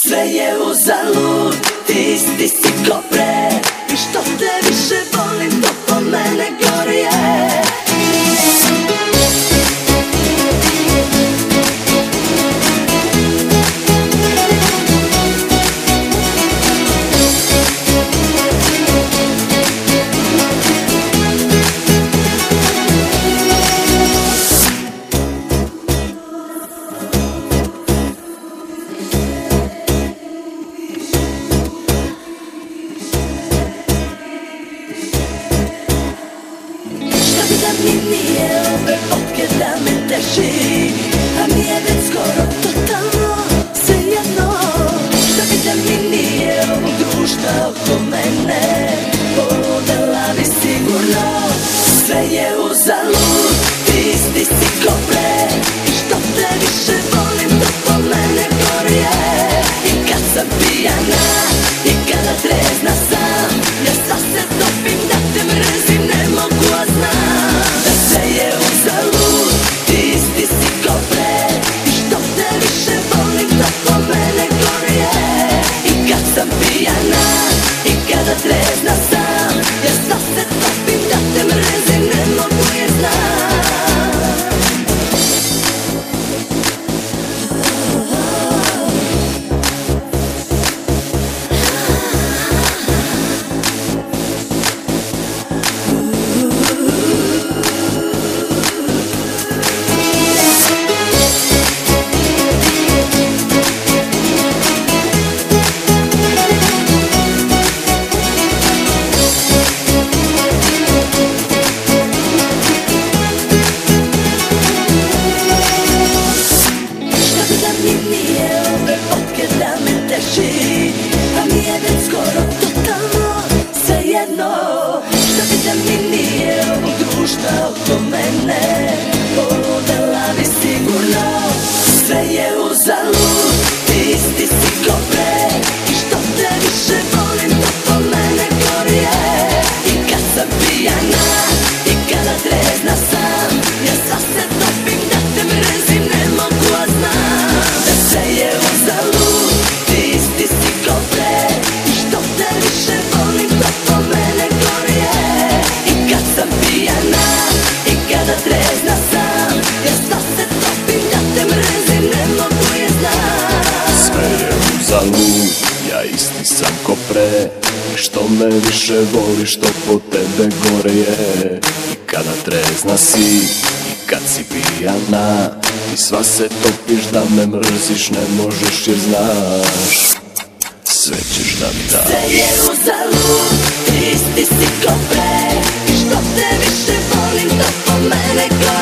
Sve je uzalud, ti isti si ko pre. I što te više volim, to po mene gorije. Da mi nije ove fotke da me teši, a mi je već skoro totalno svejedno. Šta bi da mi nije ovog društva oko mene, poludela bi sigurno. Sve je uzalud, ti isti si ko pre. I što te više volim, to po mene gorije. I kad sam pijana, i kada trezna sam, ja sad se topim da te mrzim, ne mogu, a znam. Sve je uzalud, ti isti si ko pre. I što te više volim, to po mene gorije. I kad sam pijana, i kada trezna sam, ja sad se topim da te mrzim, ne mogu jer znam. A mi je već skoro totalno svejedno. Šta bi da mi nije ovog društva oko mene, poludela bi sigurno. Sve je uzalud, ti isti si ko pre. I što te više volim, to po mene gorije. I kad sam pijana, i kada trezna sam, ja sad se topim da te mrzim, ne mogu, a znam. Da sve je uzalud, ti isti si ko pre. I što te više volim, to po mene gorije. I kad sam pijana, i kada trezna sam, ja sad se topim da te mrzim, ne mogu jer znam. Sve je uzalud, ja isti sam ko pre. I što me više voliš, to po tebe gorije. I kada trezna si, i kad si pijana, i sva se topiš da me mrziš, ne možeš jer znaš. Sve ćeš da mi daš. Sve je uzalud, ti isti si ko pre. I što te više volim, to po mene gorije.